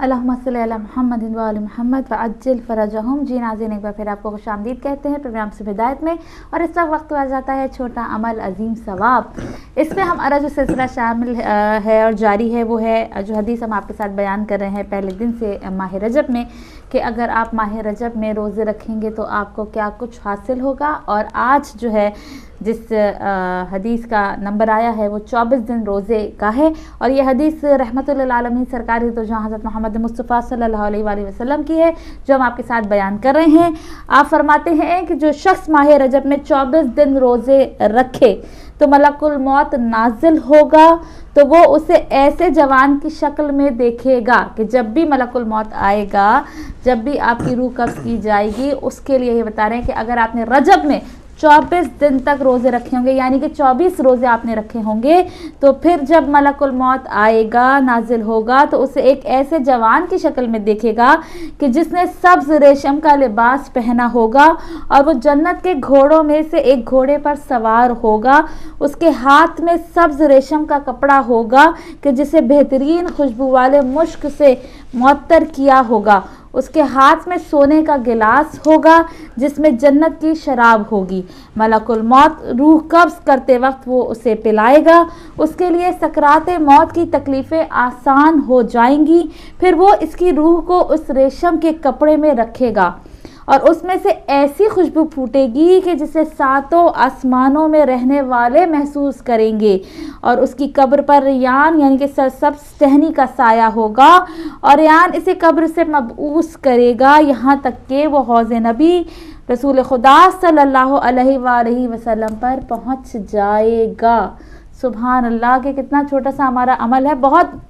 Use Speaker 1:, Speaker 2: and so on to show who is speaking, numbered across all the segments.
Speaker 1: अल्लाहुम्मा सल्ली अला मुहम्मद व आले मुहम्मद व अज्जिल फरजहुम। जी नाज़रीन, एक बार फिर आपको खुशामदीद कहते हैं प्रोग्राम से हिदायत में। और इस वक्त आ जाता है छोटा अमल अजीम सवाब। इसमें हमारा जो सिलसिला शामिल है और जारी है वो है जो हदीस हम आपके साथ बयान कर रहे हैं पहले दिन से माह रजब में, कि अगर आप माह रजब में रोज़े रखेंगे तो आपको क्या कुछ हासिल होगा। और आज जो है जिस हदीस का नंबर आया है वो 24 दिन रोज़े का है। और ये हदीस रहमतुल लिल आलमीन सरकार तो जहाँ हज़रत मोहम्मद मुस्तफ़ा सल्लल्लाहु अलैहि वसल्लम की है, जो हम आपके साथ बयान कर रहे हैं। आप फरमाते हैं कि जो शख्स माह रजब में 24 दिन रोज़े रखे तो मलकुल मौत नाजिल होगा, तो वो उसे ऐसे जवान की शक्ल में देखेगा कि जब भी मलकुल मौत आएगा, जब भी आपकी रूह कब्ज़ की जाएगी, उसके लिए ये बता रहे हैं कि अगर आपने रजब में 24 दिन तक रोज़े रखे होंगे, यानी कि 24 रोज़े आपने रखे होंगे, तो फिर जब मलकुल मौत आएगा, नाजिल होगा, तो उसे एक ऐसे जवान की शक्ल में देखेगा कि जिसने सब्ज़ रेशम का लिबास पहना होगा और वो जन्नत के घोड़ों में से एक घोड़े पर सवार होगा। उसके हाथ में सब्ज़ रेशम का कपड़ा होगा कि जिसे बेहतरीन खुशबू वाले मुश्क से मुअत्तर किया होगा। उसके हाथ में सोने का गिलास होगा जिसमें जन्नत की शराब होगी। मलकुल मौत रूह कब्ज़ करते वक्त वो उसे पिलाएगा। उसके लिए सकरात मौत की तकलीफ़ें आसान हो जाएंगी। फिर वो इसकी रूह को उस रेशम के कपड़े में रखेगा और उसमें से ऐसी खुशबू फूटेगी कि जिसे सातों आसमानों में रहने वाले महसूस करेंगे। और उसकी कब्र पर रियान यानी कि सरसब्ज़ टहनी का साया होगा और रियान इसे कब्र से मबऊस करेगा, यहाँ तक कि वो हौज़ नबी रसूल खुदा सल्लल्लाहु अलैहि वसल्लम पर पहुँच जाएगा। सुभान अल्लाह, के कितना छोटा सा हमारा अमल है। बहुत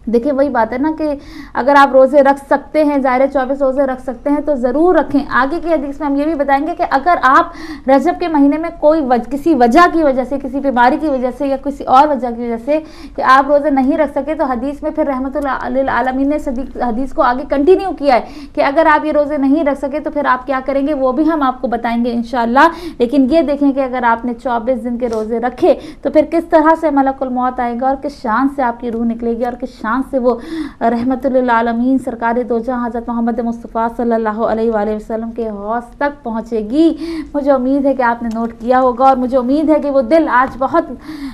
Speaker 1: देखिए वही बात है ना कि अगर आप रोज़े रख सकते हैं, ज़ाहिर 24 रोज़े रख सकते हैं तो ज़रूर रखें। आगे की हदीस में हम ये भी बताएंगे कि अगर आप रजब के महीने में कोई किसी वजह की वजह से, किसी बीमारी की वजह से या किसी और वजह की वजह से कि आप रोज़े नहीं रख सके, तो हदीस में फिर रहमतुल लिल आलमीन ने हदीस को आगे कंटिन्यू किया है कि अगर आप ये रोज़े नहीं रख सके तो फिर आप क्या करेंगे, वो भी हम आपको बताएंगे इंशाअल्लाह। लेकिन ये देखें कि अगर आपने 24 दिन के रोज़े रखे तो फिर किस तरह से मलकुल मौत आएगा और किस शान से आपकी रूह निकलेगी और किस से वो रहमतुल लिल आलमीन सरकार दो जहां हज़रत मोहम्मद मुस्तफ़ा सल्लल्लाहु अलैहि वसल्लम के हौज़ तक पहुंचेगी। मुझे उम्मीद है कि आपने नोट किया होगा और मुझे उम्मीद है कि वो दिल आज बहुत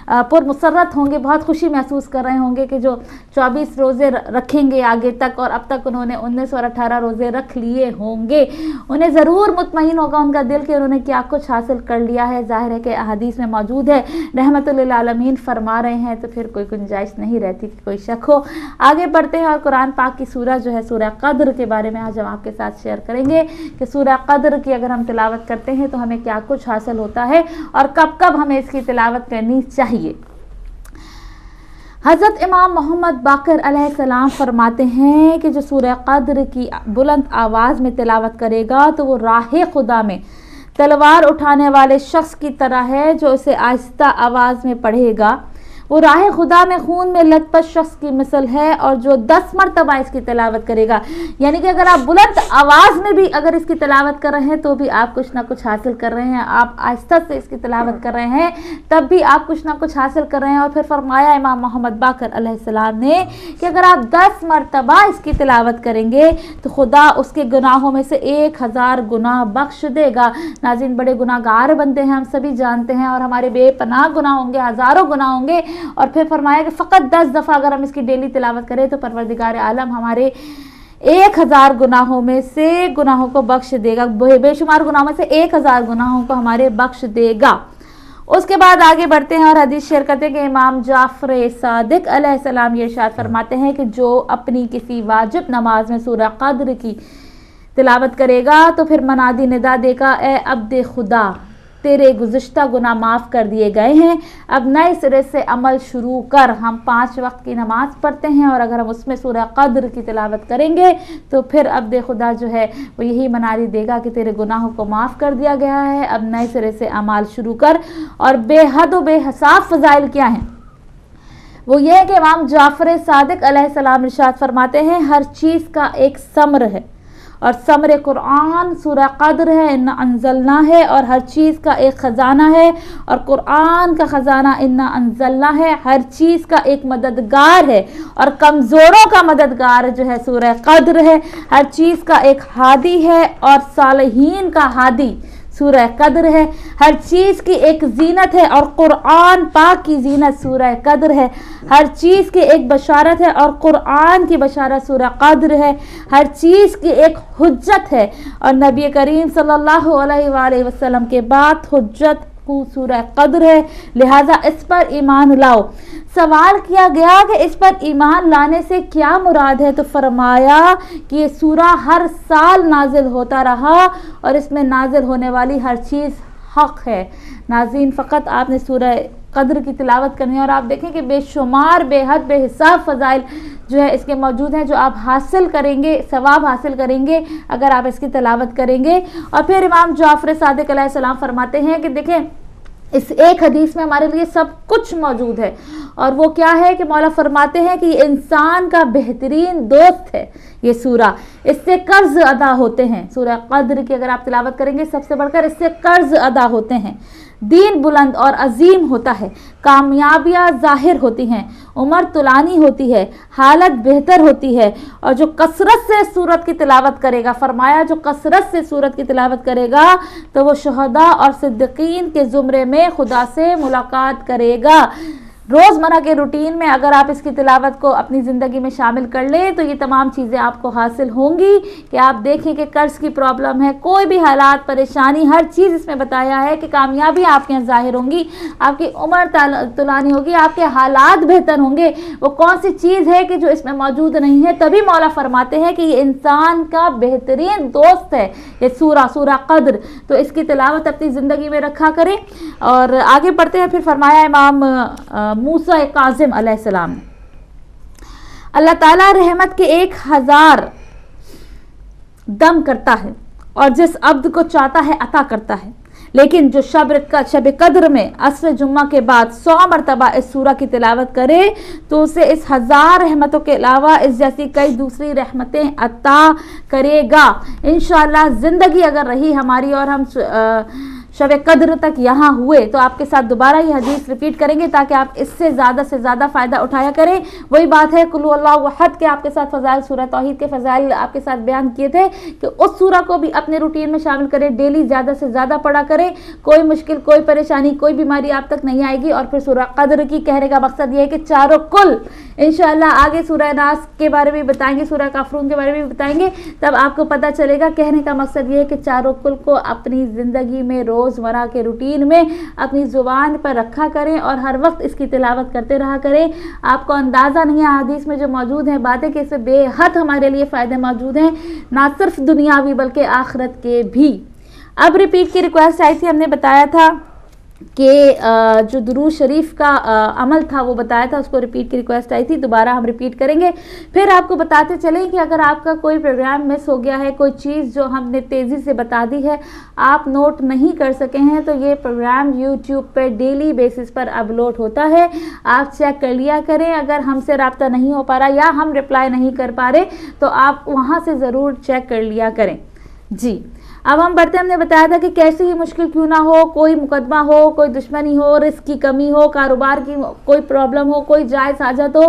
Speaker 1: पुरमसरत होंगे, बहुत खुशी महसूस कर रहे होंगे कि जो 24 रोज़े रखेंगे आगे तक, और अब तक उन्होंने 19 और 18 रोज़े रख लिए होंगे, उन्हें ज़रूर मुतमईन होगा उनका दिल कि उन्होंने क्या कुछ हासिल कर लिया है। ज़ाहिर है कि हदीस में मौजूद है, रहमतुल लिल आलमीन फरमा रहे हैं, तो फिर कोई गुंजाइश नहीं रहती कि कोई शक हो। आगे बढ़ते हैं और कुरान पाक की सूरह जो है सूरह क़द्र के बारे में आज हम आपके साथ शेयर करेंगे कि सूरह क़द्र की अगर हम तिलावत करते हैं तो हमें क्या कुछ हासिल होता है और कब कब हमें इसकी तिलावत करनी चाहिए। हज़रत इमाम मोहम्मद बाक़िर अलैहिस्सलाम फरमाते हैं कि जो सूरह क़द्र की बुलंद आवाज़ में तिलावत करेगा तो वो राह खुदा में तलवार उठाने वाले शख्स की तरह है जो इसे आहिस्ता आवाज़ में पढ़ेगा। वो राह खुदा में खून में लथपथ शख्स की मिसल है और जो 10 मरतबा इसकी तिलावत करेगा, यानी कि अगर आप बुलंद आवाज़ में भी अगर इसकी तिलावत कर रहे हैं तो भी आप कुछ ना कुछ हासिल कर रहे हैं। आप आहिस्ता से इसकी तिलावत कर रहे हैं तब भी आप कुछ ना कुछ हासिल कर रहे हैं। और फिर फरमाया इमाम मोहम्मद बाक़िर अलैहिस्सलाम ने कि अगर आप 10 मरतबा इसकी तिलावत करेंगे तो खुदा उसके गुनाहों में से 1000 गुनाह बख्श देगा। नाज़रीन, बड़े गुनाहगार बनते हैं, हम सभी जानते हैं, और हमारे बेपनाह गुनाह होंगे, हज़ारों गुनाह होंगे। और फिर फरमाया कि फ़कत 10 दफ़ा अगर हम इसकी डेली तिलावत करें तो परवरदिगार आलम हमारे 1000 गुनाहों में से गुनाहों को बख्श देगा, बेशुमार गुनाहों में से 1000 गुनाहों को हमारे बख्श देगा। उसके बाद आगे बढ़ते हैं और हदीस शेयर करते हैं कि इमाम जाफ़र सादिक अलैहिस्सलाम ये इरशाद फरमाते हैं कि जो अपनी किसी वाजिब नमाज में सूरह क़द्र की तिलावत करेगा तो फिर मनादी निदा देगा, ए अब्द खुदा, तेरे गुज़िश्ता गुनाह माफ़ कर दिए गए हैं, अब नए सिरे से अमल शुरू कर। हम 5 वक्त की नमाज़ पढ़ते हैं और अगर हम उसमें सूरह क़द्र की तिलावत करेंगे तो फिर अब्द खुदा जो है वो यही मनारी देगा कि तेरे गुनाहों को माफ़ कर दिया गया है, अब नए सिरे से अमल शुरू कर। और बेहद व बेहिसाब फ़ज़ाइल क्या हैं, वो ये है कि इमाम जाफ़र सादिक अलैहिस्सलाम इरशाद फरमाते हैं, हर चीज़ का एक समर है اور ثمر قرآن سورہ قدر ہے، انا انزلنا ہے، اور ہر چیز کا ایک خزانہ ہے، اور قرآن کا خزانہ انا انزلنا ہے، ہر چیز کا ایک مددگار ہے، اور کمزوروں کا مددگار جو ہے سورہ قدر ہے، ہر چیز کا ایک ہادی ہے اور صالحین کا ہادی سورہ قدر ہے، ہر چیز کی ایک زینت ہے اور قرآن پاک کی زینت سورہ قدر ہے، ہر چیز کی ایک بشارت ہے اور قرآن کی بشارت سورہ قدر ہے، ہر چیز کی ایک حجت ہے اور نبی کریم صلی اللہ علیہ وآلہ وسلم کے بعد حجت سورہ قدر ہے، لہذا اس پر ایمان لاؤ۔ سوال کیا گیا کہ اس پر ایمان لانے سے کیا مراد ہے، تو فرمایا کہ یہ سورہ ہر سال نازل ہوتا رہا اور اس میں نازل ہونے والی ہر چیز حق ہے۔ ناظرین، فقط آپ نے سورہ قدر کی تلاوت کرنی ہے اور آپ دیکھیں کہ بے شمار بے حد بے حساب فضائل جو ہے اس کے موجود ہیں، جو آپ حاصل کریں گے، ثواب حاصل کریں گے اگر آپ اس کی تلاوت کریں گے۔ اور پھر امام جعفر صادق علیہ السلام فرماتے ہیں کہ دیکھیں اس ایک حدیث میں ہمارے لیے سب کچھ موجود ہے، اور وہ کیا ہے کہ مولا فرماتے ہیں کہ یہ انسان کا بہترین دوست ہے یہ سورہ، اس سے قرض ادا ہوتے ہیں۔ سورہ قدر کی اگر آپ تلاوت کریں گے سب سے بڑھ کر اس سے قرض ادا ہوتے ہیں، دین بلند اور عظیم ہوتا ہے، کامیابیاں ظاہر ہوتی ہیں، عمر طولانی ہوتی ہے، حالت بہتر ہوتی ہے، اور جو کثرت سے سورت کی تلاوت کرے گا، فرمایا جو کثرت سے سورت کی تلاوت کرے گا تو وہ شہداء اور صدیقین کے زمرے میں خدا سے ملاقات کرے گا۔ روزمرہ کے روٹین میں اگر آپ اس کی تلاوت کو اپنی زندگی میں شامل کر لیں تو یہ تمام چیزیں آپ کو حاصل ہوں گی کہ آپ دیکھیں کہ قرض کی پرابلم ہے، کوئی بھی حالات پریشانی، ہر چیز اس میں بتایا ہے کہ کامیابی آپ کے یہاں ظاہر ہوں گی، آپ کی عمر طولانی ہوگی، آپ کے حالات بہتر ہوں گے۔ وہ کون سی چیز ہے کہ جو اس میں موجود نہیں ہے؟ تبھی مولا فرماتے ہیں کہ یہ انسان کا بہترین دوست ہے یہ سورہ قدر، تو اس کی تلاوت اپنی زندگی میں رکھا کریں۔ اور آگے بڑھتے ہیں، پھر فرمایا امام موسیٰ کاظم علیہ السلام، اللہ تعالیٰ رحمت کے 1000 دم کرتا ہے اور جس عبد کو چاہتا ہے عطا کرتا ہے، لیکن جو شب قدر میں عصر جمعہ کے بعد 100 مرتبہ اس سورہ کی تلاوت کرے تو اسے اس 1000 رحمتوں کے علاوہ اس جیسی کئی دوسری رحمتیں عطا کرے گا۔ انشاءاللہ زندگی اگر رہی ہماری اور ہم شب قدر تک یہاں ہوئے تو آپ کے ساتھ دوبارہ یہ حدیث ریپیٹ کریں گے تاکہ آپ اس سے زیادہ فائدہ اٹھایا کریں۔ وہی بات ہے قل اللہ احد کے آپ کے ساتھ فضائل، سورہ توحید کے فضائل آپ کے ساتھ بیان کیے تھے کہ اس سورہ کو بھی اپنے روٹین میں شامل کریں، ڈیلی زیادہ سے زیادہ پڑھا کریں، کوئی مشکل، کوئی پریشانی، کوئی بیماری آپ تک نہیں آئے گی۔ اور پھر سورہ قدر کی کہنے کا مقصد یہ ہے کہ چاروں کل انشاءاللہ آگے سورہ ناس کے بارے میں بتائیں گے، سورہ کافرون کے بارے میں بتائیں گے، تب آپ کو پتہ چلے گا۔ کہنے کا مقصد یہ ہے کہ چاروں کل کو اپنی زندگی میں روزمرہ کے روٹین میں اپنی زبان پر رکھا کریں اور ہر وقت اس کی تلاوت کرتے رہا کریں۔ آپ کو اندازہ نہیں ہے حدیث میں جو موجود ہیں باتیں کہ اس سے بے حد ہمارے لیے فائدے موجود ہیں، نہ صرف دنیاوی بلکہ آخرت کے بھی۔ اب ریپیٹ کی ریکویسٹ آئی تھی، ہم نے بتایا تھا کہ جو درود شریف کا عمل تھا وہ بتایا تھا، اس کو ریپیٹ کی ریکویسٹ آئی تھی، دوبارہ ہم ریپیٹ کریں گے۔ پھر آپ کو بتاتے چلیں کہ اگر آپ کا کوئی پروگرام مس ہو گیا ہے، کوئی چیز جو ہم نے تیزی سے بتا دی ہے آپ نوٹ نہیں کر سکے ہیں، تو یہ پروگرام یوٹیوب پہ ڈیلی بیسس پر اپلوڈ ہوتا ہے، آپ چیک کر لیا کریں۔ اگر ہم سے رابطہ نہیں ہو پا رہا یا ہم رپلائی نہیں کر پا رہے تو آپ وہاں سے ضرور چیک کر لیا کریں۔ جی اب ہم بڑھتے، ہم نے بتایا تھا کہ کیسی ہی مشکل کیوں نہ ہو، کوئی مقدمہ ہو، کوئی دشمنی ہو، رزق کی کمی ہو، کاروبار کی کوئی پرابلم ہو، کوئی جائز حاجت ہو،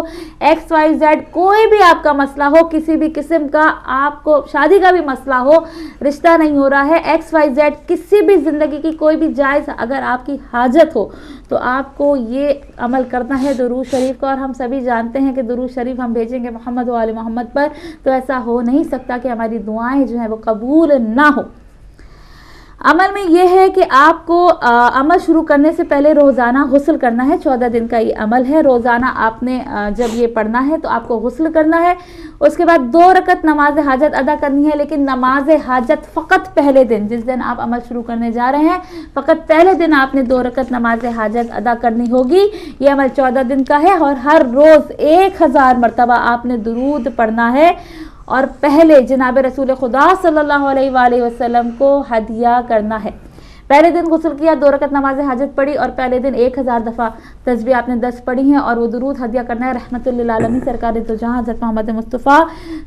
Speaker 1: XYZ کوئی بھی آپ کا مسئلہ ہو، کسی بھی قسم کا، آپ کو شادی کا بھی مسئلہ ہو، رشتہ نہیں ہو رہا ہے، XYZ کسی بھی زندگی کی کوئی بھی جائز اگر آپ کی حاجت ہو تو آپ کو یہ عمل کرنا ہے درود شریف کا۔ اور ہم سبھی جانتے ہیں کہ درود شریف ہم بھیجیں گے محمد و آل محمد پر تو ایسا ہو نہیں سکتا کہ ہماری دعائیں جو ہیں وہ قبول نہ ہو۔ عمل میں یہ ہے کہ آپ کو عمل شروع کرنے سے پہلے روزانہ غسل کرنا ہے، 14 دن کا یہ عمل ہے۔ روزانہ آپ نے جب یہ پڑھنا ہے تو آپ کو غسل کرنا ہے، اس کے بعد 2 رکعت نماز حاجت ادا کرنی ہے، لیکن نماز حاجت فقط پہلے دن، جس دن آپ عمل شروع کرنے جا رہے ہیں فقط پہلے دن آپ نے 2 رکعت نماز حاجت ادا کرنی ہوگی۔ یہ عمل 14 دن کا ہے اور ہر روز 1000 مرتبہ آپ نے درود پڑھنا ہے اور پہلے جناب رسول خدا صلی اللہ علیہ وآلہ وسلم کو ہدیہ کرنا ہے۔ پہلے دن غسل کیا، 2 رکعت نماز حاجت پڑھی اور پہلے دن 1000 دفعہ تسبیح آپ نے 10 پڑھی ہیں اور وہ درود ہدیہ کرنا ہے رحمت للعالمین سرکار دو جہاں حضرت محمد مصطفیٰ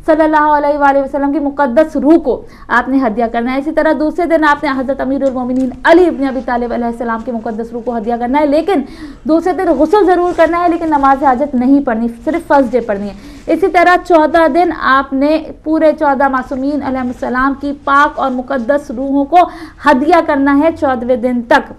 Speaker 1: صلی اللہ علیہ وآلہ وسلم کی مقدس روح کو آپ نے ہدیہ کرنا ہے. اسی طرح دوسرے دن آپ نے حضرت امیر المومنین علی ابن ابی طالب علیہ السلام کی مقدس روح کو ہدیہ کرنا ہے، لیکن دوسرے دن غسل ضرور کرنا ہے لیکن نماز حاجت نہیں پڑھنی، صرف فرسٹ ڈے پڑھنی ہے. اسی طرح 14 دن آپ نے پورے 14 معصومین علیہ السلام کی پاک اور مقدس روحوں کو ہدیہ کرنا ہے 14ویں دن تک،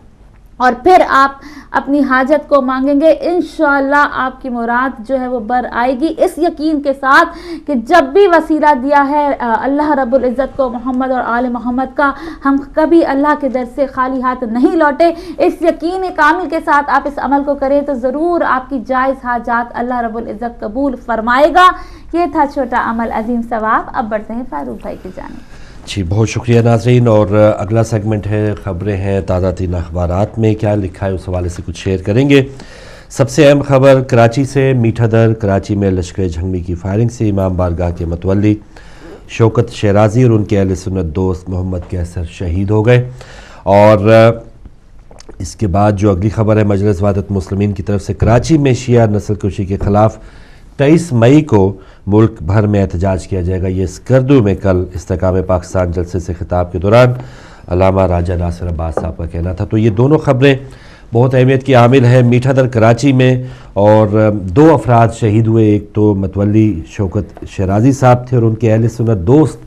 Speaker 1: اور پھر آپ اپنی حاجت کو مانگیں گے، انشاءاللہ آپ کی مراد جو ہے وہ بر آئے گی، اس یقین کے ساتھ کہ جب بھی وسیلہ دیا ہے اللہ رب العزت کو محمد اور آل محمد کا، ہم کبھی اللہ کے در سے خالی ہاتھ نہیں لوٹے. اس یقین کامل کے ساتھ آپ اس عمل کو کریں تو ضرور آپ کی جائز حاجات اللہ رب العزت قبول فرمائے گا. یہ تھا چھوٹا عمل عظیم ثواب. اب بڑھتے ہیں فاروق بھائی کی جانب.
Speaker 2: جی بہت شکریہ ناظرین، اور اگلا سیگمنٹ ہے خبریں ہیں تازہ ترین اخبارات میں کیا لکھا ہے اس حوالے سے کچھ شیئر کریں گے. سب سے اہم خبر کراچی سے، میٹھا در کراچی میں لشکر جھنگمی کی فائرنگ سے امام بارگاہ کے متولی شوکت شیرازی اور ان کے اہل سنت دوست محمد کیسر شہید ہو گئے. اور اس کے بعد جو اگلی خبر ہے مجلس وحدت مسلمین کی طرف سے کراچی میں شیعہ نسل کشی کے خلاف 23 مئی کو ملک بھر میں احتجاج کیا جائے گا. یہ اسکردو میں کل استحکام پاکستان جلسے سے خطاب کے دوران علامہ راجہ ناصر عباس صاحب کا کہنا تھا. تو یہ دونوں خبریں بہت اہمیت کی حامل ہیں. میٹھا در کراچی میں اور 2 افراد شہید ہوئے، ایک تو متولی شوکت شیرازی صاحب تھے اور ان کے اہل سنت دوست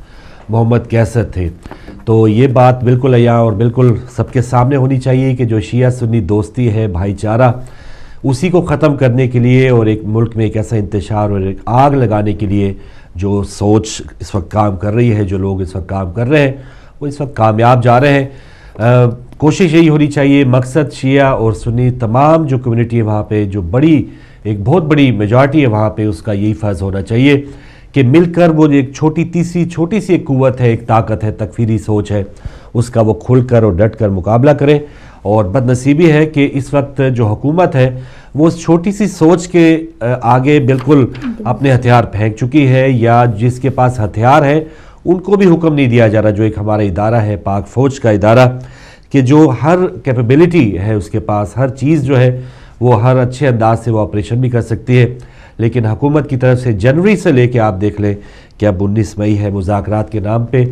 Speaker 2: محمد کیسر تھے. تو یہ بات بالکل عیاں اور بالکل سب کے سامنے ہونی چاہیے کہ جو شیعہ سنی دوستی ہے، بھائی چارہ، اسی کو ختم کرنے کے لیے اور ایک ملک میں ایک ایسا انتشار اور ایک آگ لگانے کے لیے جو سوچ اس وقت کام کر رہی ہے، جو لوگ اس وقت کام کر رہے ہیں وہ اس وقت کامیاب جا رہے ہیں. کوشش یہی ہونی چاہیے، مقصد شیعہ اور سنی تمام جو کمیونٹی ہے وہاں پہ، جو ایک بہت بڑی میجارٹی ہے وہاں پہ، اس کا یہی فرض ہونا چاہیے کہ مل کر وہ ایک چھوٹی سی ایک قوت ہے، ایک طاقت ہے، تکفیری سوچ ہے، اس کا وہ کھل کر اور ڈٹ کر مقابلہ کریں. اور بد نصیبی ہے کہ اس وقت جو حکومت ہے وہ اس چھوٹی سی سوچ کے آگے بالکل اپنے ہتھیار پھینک چکی ہے، یا جس کے پاس ہتھیار ہے ان کو بھی حکم نہیں دیا جا رہا. جو ایک ہمارا ادارہ ہے پاک فوج کا ادارہ، کہ جو ہر کیپیبلٹی ہے اس کے پاس، ہر چیز جو ہے وہ ہر اچھے انداز سے وہ آپریشن بھی کر سکتی ہے، لیکن حکومت کی طرف سے جنوری سے لے کے آپ دیکھ لیں کہ اب 19 مئی ہے، مذاکرات کے نام پہ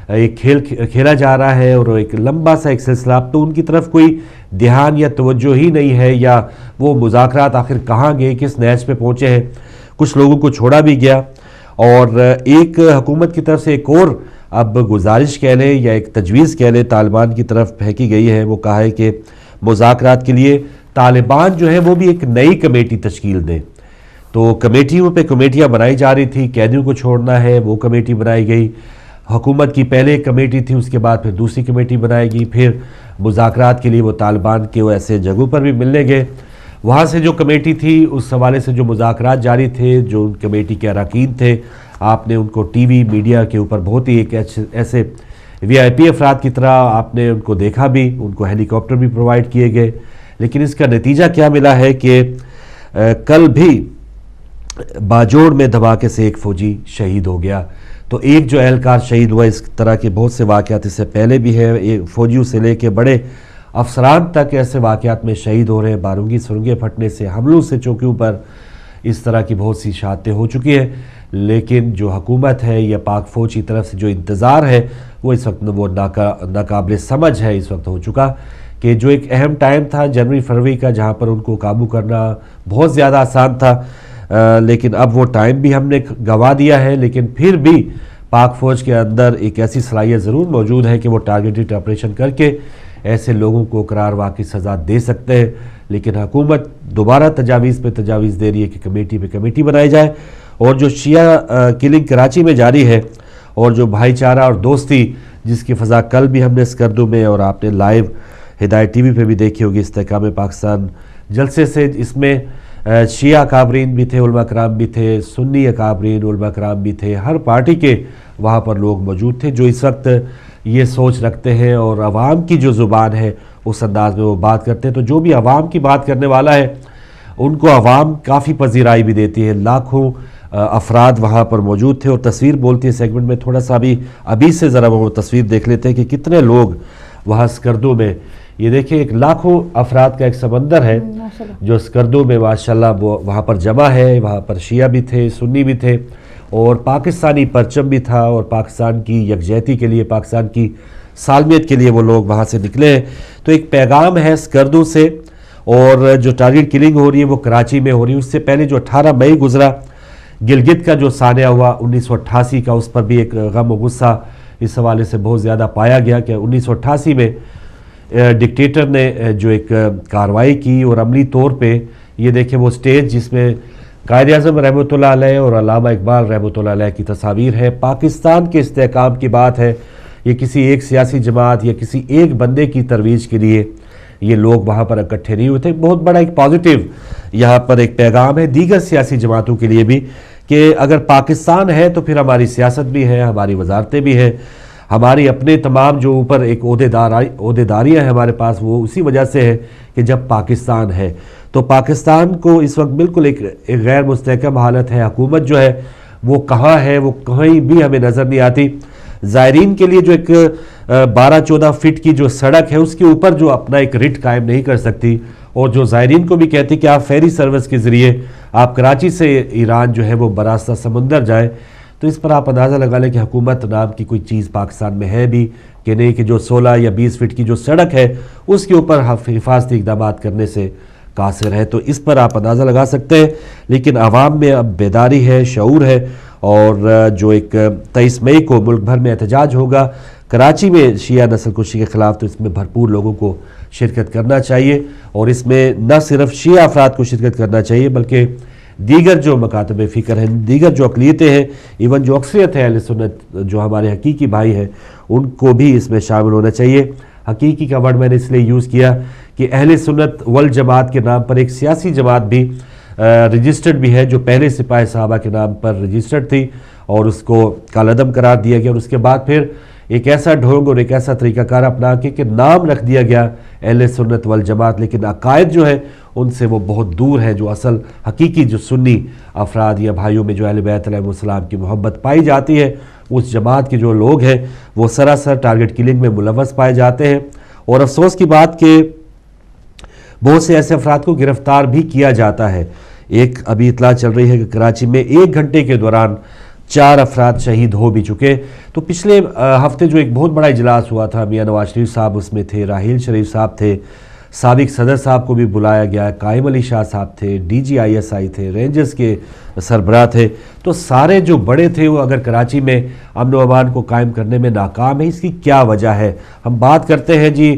Speaker 2: ایک کھیل کھیلا جا رہا ہے اور ایک لمبا سا ایک سلسلہ. اب تو ان کی طرف کوئی دھیان یا توجہ ہی نہیں ہے، یا وہ مذاکرات آخر کہاں گئے، کس نیچ پہ پہنچے ہیں. کچھ لوگوں کو چھوڑا بھی گیا، اور ایک حکومت کی طرف سے ایک اور اب گزارش کہہ لیں یا ایک تجویز کہہ لیں طالبان کی طرف پھینکی گئی ہے. وہ کہا ہے کہ مذاکرات کے لیے طالبان جو ہے وہ بھی ایک نئی کمیٹی تشکیل دیں. تو کمیٹیوں پہ کمیٹیاں بنائی جا رہی تھی، قیدیوں کو چھوڑنا ہے، وہ کمیٹی بنائی گئی. حکومت کی پہلے ایک کمیٹی تھی، اس کے بعد پھر دوسری کمیٹی بنائے گی، پھر مذاکرات کے لیے وہ طالبان کے وہ ایسے جگہوں پر بھی ملنے گئے. وہاں سے جو کمیٹی تھی اس حوالے سے جو مذاکرات جاری تھے، جو ان کمیٹی کے اراکین تھے، آپ نے ان کو ٹی وی میڈیا کے اوپر بہت ہی ایک ایسے VIP افراد کی طرح آپ نے ان کو دیکھا بھی، ان کو ہیلی کاپٹر بھی پرووائڈ کیے گئے. لیکن اس کا نتیجہ کیا ملا ہے کہ کل بھی باجوڑ میں دھماکے سے ایک فوجی شہید ہو گیا. تو ایک جو اہلکار شہید ہوا، اس طرح کے بہت سے واقعات اس سے پہلے بھی ہیں. فوجیوں سے لے کے بڑے افسران تک ایسے واقعات میں شہید ہو رہے ہیں. بارونگی سرنگیں پھٹنے سے، حملوں سے چوکیوں پر اس طرح کی بہت سی شہادتیں ہو چکی ہیں. لیکن جو حکومت ہے یا پاک فوج کی طرف سے جو انتظار ہے وہ اس وقت وہ ناقابل سمجھ ہے اس وقت ہو چکا. کہ جو ایک اہم ٹائم تھا جنوری فروری کا، جہاں پر ان کو قابو کرنا بہت زیادہ آسان تھا، لیکن اب وہ ٹائم بھی ہم نے گوا دیا ہے. لیکن پھر بھی پاک فوج کے اندر ایک ایسی صلاحیت ضرور موجود ہے کہ وہ ٹارگیٹڈ آپریشن کر کے ایسے لوگوں کو قرار واقعی سزا دے سکتے ہیں. لیکن حکومت دوبارہ تجاویز پہ تجاویز دے رہی ہے کہ کمیٹی پہ کمیٹی بنائی جائے. اور جو شیعہ کلنگ کراچی میں جاری ہے اور جو بھائی چارہ اور دوستی جس کی فضا کل بھی ہم نے اسکردو میں اور آپ نے لائیو ہدایت ٹی وی پہ بھی دیکھی ہوگی استحکام پاکستان جلسے سے، اس میں شیعہ اکابرین بھی تھے، علماء کرام بھی تھے، سنی اکابرین علماء کرام بھی تھے، ہر پارٹی کے وہاں پر لوگ موجود تھے جو اس وقت یہ سوچ رکھتے ہیں اور عوام کی جو زبان ہے اس انداز میں وہ بات کرتے ہیں. تو جو بھی عوام کی بات کرنے والا ہے ان کو عوام کافی پذیرائی بھی دیتی ہے. لاکھوں افراد وہاں پر موجود تھے اور تصویر بولتی ہے سیگمنٹ میں تھوڑا سا ابھی سے ذرا وہ تصویر دیکھ لیتے ہیں کہ کتنے لوگ वहाँ स्कर्दो में। ये देखिए एक लाखों अफराद का एक समंदर है जो स्कर्दो में माशाल्लाह वो वहाँ पर जमा है। वहाँ पर शिया भी थे, सुन्नी भी थे और पाकिस्तानी परचम भी था और पाकिस्तान की यकजहती के लिए, पाकिस्तान की सालमियत के लिए वो लोग वहाँ से निकले हैं। तो एक पैगाम है स्कर्दो से। और जो टारगेट किलिंग हो रही है वो कराची में हो रही है। उससे पहले जो 18 मई गुजरा, गिलगित का जो सानिया हुआ 1988 का, उस पर भी एक गम और गुस्सा इस हवाले से बहुत ज़्यादा पाया गया कि 1988 में डिक्टेटर ने जो एक कार्रवाई की और अमली तौर पे ये देखें वो स्टेज जिसमें कायद आज़म रहमतुल्लाह अलैह और अल्लामा इकबाल रहमतुल्लाह अलैह की तस्वीर है। पाकिस्तान के इस्तेहकाम की बात है। ये किसी एक सियासी जमात या किसी एक बंदे की तरवीज के लिए ये लोग वहाँ पर इकट्ठे नहीं हुए थे। बहुत बड़ा एक पॉजिटिव यहाँ पर एक पैगाम है दीगर सियासी जमातों के लिए भी कि अगर पाकिस्तान है तो फिर हमारी सियासत भी है, हमारी वजारतें भी हैं, हमारी अपने तमाम जो ऊपर एक ओहदेदारियाँ हैं हमारे पास, वो उसी वजह से है कि जब पाकिस्तान है। तो पाकिस्तान को इस वक्त बिल्कुल एक गैर मुस्तहकम हालत है। हुकूमत जो है वो कहाँ है, वो कहीं भी हमें नज़र नहीं आती। ज़ायरीन के लिए जो एक 12-14 फीट की जो सड़क है उसके ऊपर जो अपना एक रिट कायम नहीं कर सकती और जो ज़ायरीन को भी कहती कि आप फेरी सर्विस के ज़रिए आप कराची से ईरान जो है वो बरास्ता समुंदर जाए। तो इस पर आप अंदाज़ा लगा लें कि हुकूमत नाम की कोई चीज़ पाकिस्तान में है भी कि नहीं, कि जो 16 या 20 फीट की जो सड़क है उसके ऊपर हिफाजती इक़दाम करने से कासिर है। तो इस पर आप अंदाज़ा लगा सकते हैं। लेकिन आवाम में अब बेदारी है, शऊर है और जो एक 23 मई को मुल्क भर में एहतजाज होगा कराची में शिया नस्ल कुशी के ख़िलाफ़, तो इसमें भरपूर लोगों को शिरकत करना चाहिए और इसमें न सिर्फ शिया अफराद को शिरकत करना चाहिए बल्कि दीगर जो मकातब फ़िक्र हैं, दीगर जो अक़लियतें हैं, इवन जो अक्सरियत है अहले सुन्नत जो हमारे हकीकी भाई हैं, उनको भी इसमें शामिल होना चाहिए। हकीकी का वर्ड मैंने इसलिए यूज़ किया कि अहले सुन्नत वल जमात के नाम पर एक सियासी जमात भी रजिस्टर्ड भी है जो पहले सिपाही साहबा के नाम पर रजिस्टर्ड थी और उसको कालअदम करार दिया गया और उसके बाद फिर एक ऐसा ढोंग और एक ऐसा तरीक़ाकार अपना के नाम रख दिया गया अहले सुन्नत वल जमात, लेकिन अकायद जो है उनसे वो बहुत दूर है। जो असल हकीकी जो सुन्नी अफराद या भाइयों में जो अहले बैत अलैहिस्सलाम की मोहब्बत पाई जाती है, उस जमात के जो लोग हैं वो सरासर टारगेट किलिंग में मुलव्वस पाए जाते हैं। और अफसोस की बात कि बहुत से ऐसे अफराद को गिरफ्तार भी किया जाता है। एक अभी इतला चल रही है कि कराची में 1 घंटे के दौरान 4 अफराद शहीद हो भी चुके। तो पिछले हफ्ते जो एक बहुत बड़ा इजलास हुआ था, मियां नवाज शरीफ साहब उसमें थे, राहील शरीफ साहब थे, साबिक सदर साहब को भी बुलाया गया, कायम अली शाह साहब थे, DGISI थे, रेंजर्स के सरबराह थे। तो सारे जो बड़े थे वो अगर कराची में अमन व अमान को कायम करने में नाकाम है, इसकी क्या वजह है? हम बात करते हैं जी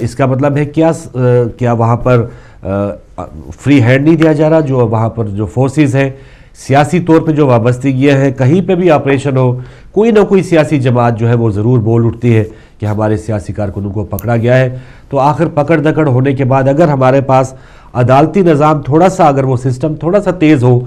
Speaker 2: इसका मतलब है क्या वहाँ पर फ्री हैंड नहीं दिया जा रहा? जो वहाँ पर जो फोर्सेस हैं सियासी तौर पे जो वाबस्तगियाँ हैं, कहीं पे भी ऑपरेशन हो, कोई ना कोई सियासी जमात जो है वो ज़रूर बोल उठती है कि हमारे सियासी कारकुनों को पकड़ा गया है। तो आखिर पकड़ दकड़ होने के बाद अगर हमारे पास अदालती निज़ाम थोड़ा सा, अगर वो सिस्टम थोड़ा सा तेज़ हो